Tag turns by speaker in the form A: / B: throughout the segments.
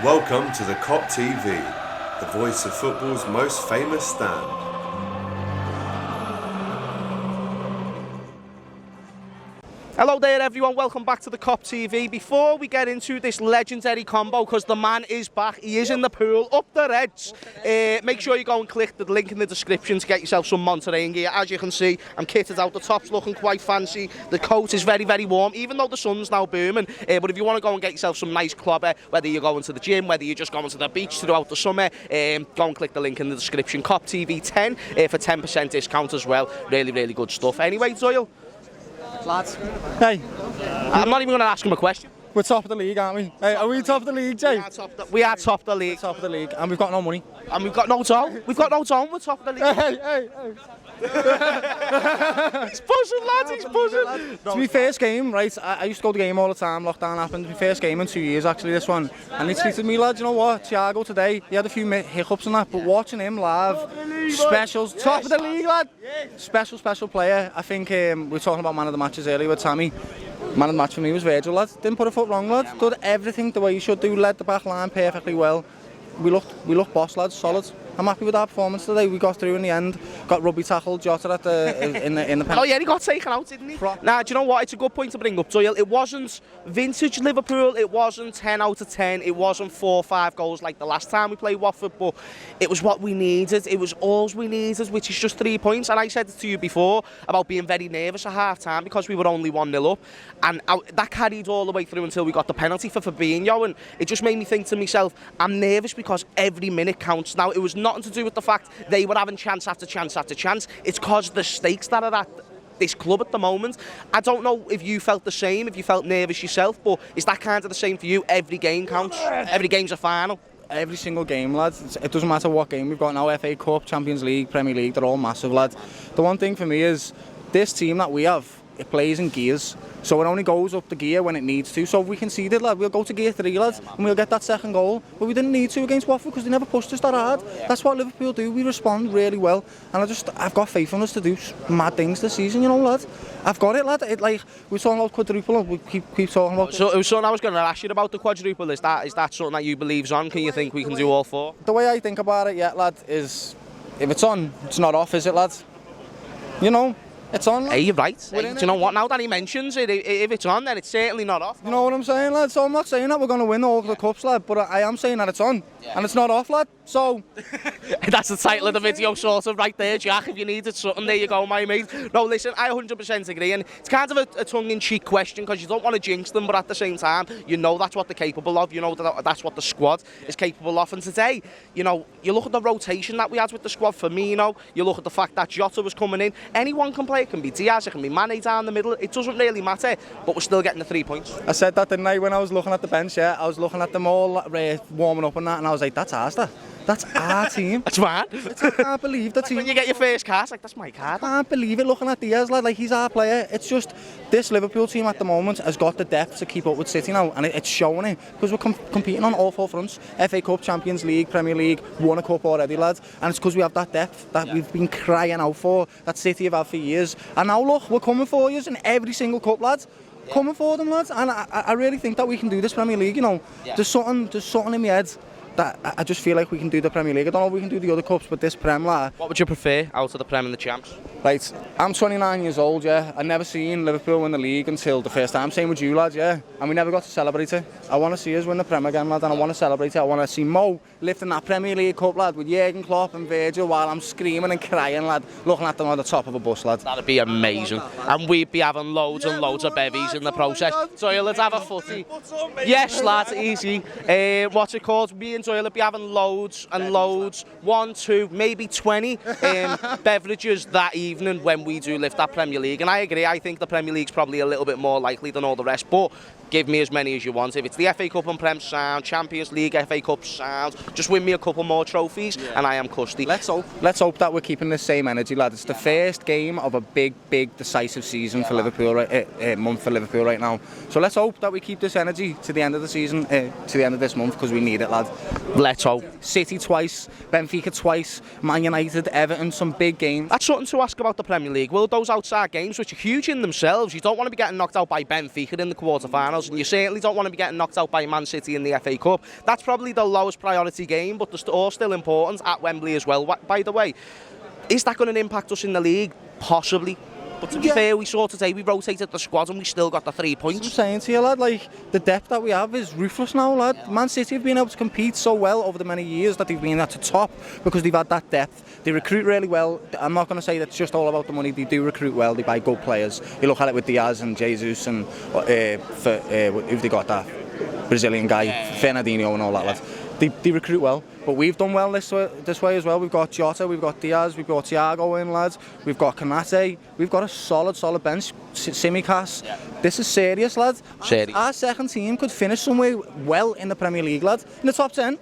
A: Welcome to the Kop TV, the voice of football's most famous stand.
B: Hello there everyone, welcome back to the Kop TV. Before we get into this legendary combo, because the man is back, he is in the pool, up the Reds. Make sure you go and click the link in the description to get yourself some Monterrain gear. As you can see, I'm kitted out, the top's looking quite fancy, the coat is very, very warm, even though the sun's now booming. But if you want to go and get yourself some nice clobber, whether you're going to the gym, whether you're just going to the beach throughout the summer, go and click the link in the description. Kop TV 10 for 10% discount as well. Really, really good stuff. Anyway, Doyle.
C: Lads. Hey.
B: I'm not even going to ask him a question.
C: We're top of the league, aren't we? Hey, are we top of the league, Jay?
B: We are top of the league.
C: We're top of the league, and we've got no money.
B: And we've got no dough. We've got no dough, we're top of the league.
C: Hey.
B: He's buzzing, lads, he's buzzing.
C: It's my first game, right? I used to go to the game all the time, lockdown happened. It's my first game in 2 years, actually, this one. And he treated me, lads, you know what? Thiago today, he had a few hiccups and that, but watching him live, specials, top of the league, lad. Special player. I think we were talking about man of the matches earlier with Tammy. Man of the match for me was Virgil, lad. Didn't put a foot wrong, lad. Did everything the way you should do. Led the back line perfectly well. We looked boss, lads. Solid. I'm happy with our performance today. We got through in the end. Got rugby tackled, Jota at the in the penalty.
B: Oh yeah, he got taken out, didn't he? Now, do you know what? It's a good point to bring up, Doyle. It wasn't vintage Liverpool. It wasn't 10 out of 10. It wasn't 4 or 5 goals like the last time we played Watford. But it was what we needed. It was all we needed, which is just 3 points. And I said it to you before about being very nervous at half time because we were only 1-0 up, and that carried all the way through until we got the penalty for Fabinho. And it just made me think to myself, I'm nervous because every minute counts. Now, it was nothing to do with the fact they were having chance after chance after chance. It's because the stakes that are at this club at the moment. I don't know if you felt the same, if you felt nervous yourself, but is that kind of the same for you? Every game counts. Every game's a final.
C: Every single game, lads. It doesn't matter what game we've got now. FA Cup, Champions League, Premier League, they're all massive, lads. The one thing for me is this team that we have, it plays in gears. So it only goes up the gear when it needs to. So if we concede it, lad, we'll go to gear 3, lads, and we'll get that second goal. But we didn't need to against Watford because they never pushed us that hard. That's what Liverpool do. We respond really well. And I've got faith in us to do mad things this season, you know, lad. I've got it, lad. We're talking about quadruple. We keep talking about.
B: So it was something I was going to ask you about the quadruple. Is that something that you believe on? Can you think we can do all 4?
C: The way I think about it, yeah, lad, is if it's on, it's not off, is it, lad? You know. It's on, lad.
B: Hey, you're right. Hey, do you know what? Now that he mentions it, if it's on, then it's certainly not off.
C: You know what I'm saying, lad? So I'm not saying that we're going to win all the cups, lad, but I am saying that it's on. Yeah. And it's not off, lad. So...
B: That's the title of the video, sort of, right there, Jack. If you needed something, there you go, my mate. No, listen, I 100% agree. And it's kind of a tongue-in-cheek question because you don't want to jinx them, but at the same time, you know that's what they're capable of. You know that's what the squad is capable of. And today, you know, you look at the rotation that we had with the squad. Firmino, you look at the fact that Jota was coming in. Anyone can play. It can be Diaz, it can be Mane down the middle. It doesn't really matter, but we're still getting the 3 points.
C: I said that, didn't I, when I was looking at the bench, yeah? I was looking at them all warming up and that, and I was like, that's ours, that. That's our team.
B: That's mad.
C: I can't believe the team.
B: When you get your first card, it's like, that's my card.
C: I can't believe it looking at Diaz, lad. Like, he's our player. It's just, this Liverpool team at the moment has got the depth to keep up with City now, and it's showing it, because we're competing on all 4 fronts. FA Cup, Champions League, Premier League, won a cup already, lads. And it's because we have that depth that we've been crying out for, that City have had for years. And now, look, we're coming for you in every single cup, lads. Coming for them, lads. And I really think that we can do this Premier League, you know. There's something in my head that I just feel like we can do the Premier League. I don't know if we can do the other cups, but this Prem, lad.
B: What would you prefer out of the Prem and the Champs?
C: Right, I'm 29 years old, yeah. I've never seen Liverpool win the league until the first time. Same with you, lads, yeah. And we never got to celebrate it. I want to see us win the Prem again, lad, and I want to celebrate it. I want to see Mo lifting that Premier League cup, lad, with Jurgen Klopp and Virgil while I'm screaming and crying, lad, looking at them on the top of a bus, lad.
B: That'd be amazing. And we'd be having loads and loads of bevies in the process. So let's have a footy. Yes, lad, easy. What's it called? Me and Doyle would be having loads and loads, 1, 2, maybe 20 beverages that evening when we do lift that Premier League. And I agree, I think the Premier League's probably a little bit more likely than all the rest, but give me as many as you want. If it's the FA Cup and Prem, sound. Champions League, FA Cup, sound. Just win me a couple more trophies and I am custy.
C: Let's hope that we're keeping the same energy, lad. It's the first game of a big decisive season for Liverpool, month for Liverpool right now. So let's hope that we keep this energy to the end of the season, to the end of this month, because we need it, lad.
B: Let's hope.
C: City twice, Benfica twice, Man United, Everton, some big games.
B: That's something to ask about the Premier League. Will those outside games, which are huge in themselves, you don't want to be getting knocked out by Benfica in the quarter-finals, finals, and you certainly don't want to be getting knocked out by Man City in the FA Cup. That's probably the lowest priority game, but they're all still important at Wembley as well, by the way. Is that going to impact us in the league? Possibly. But to be fair, we saw today, we rotated the squad and we still got the 3 points.
C: I'm saying to you, lad, like, the depth that we have is ruthless now, lad. Yeah. Man City have been able to compete so well over the many years that they've been at the top because they've had that depth. They recruit really well. I'm not going to say that's just all about the money. They do recruit well. They buy good players. You look at it with Diaz and Jesus and who've they got, that Brazilian guy, Fernandinho and all that, lad. They recruit well, but we've done well this way as well. We've got Jota, we've got Diaz, we've got Thiago in, lads. We've got Kanate. We've got a solid bench. Simicas. Yeah. This is serious, lads.
B: Serious.
C: Our second team could finish somewhere well in the Premier League, lads. In the top 10.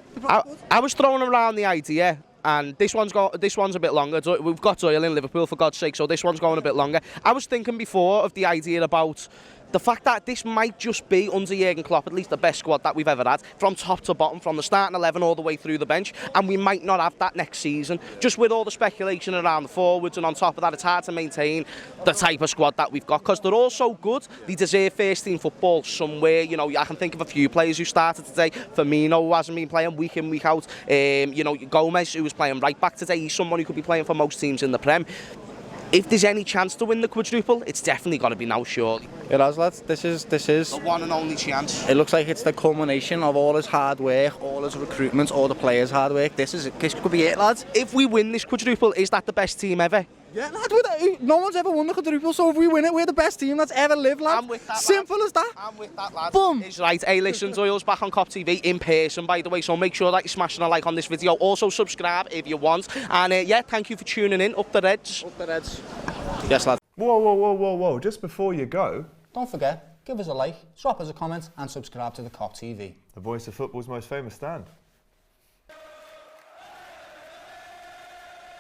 B: I was throwing around the idea. And this one's a bit longer. We've got Doyle in Liverpool, for God's sake, so this one's going a bit longer. I was thinking before of the idea about the fact that this might just be, under Jurgen Klopp, at least the best squad that we've ever had, from top to bottom, from the starting 11 all the way through the bench, and we might not have that next season. Just with all the speculation around the forwards, and on top of that, it's hard to maintain the type of squad that we've got, because they're all so good. They deserve first team football somewhere. You know, I can think of a few players who started today. Firmino, who hasn't been playing week in, week out. You know, Gomez, who was playing right back today. He's someone who could be playing for most teams in the Prem. If there's any chance to win the quadruple, it's definitely got to be now, surely.
C: It has, lads. This is
B: the one and only chance.
C: It looks like it's the culmination of all his hard work, all his recruitment, all the players' hard work. This could be it, lads.
B: If we win this quadruple, is that the best team ever?
C: Yeah, lad, no one's ever won the quadruple, so if we win it, we're the best team that's ever lived, lad.
B: I'm with that,
C: Simple
B: lad.
C: as that.
B: I'm with that, lad.
C: Boom.
B: It's right. Hey, listen, Doyle's back on Kop TV in person, by the way, so make sure that you're smashing a like on this video. Also, subscribe if you want. And yeah, thank you for tuning in. Up the Reds.
C: Up the Reds. Yes, lad.
A: Whoa. Just before you go,
C: don't forget, give us a like, drop us a comment and subscribe to the Kop TV.
A: The voice of football's most famous stand.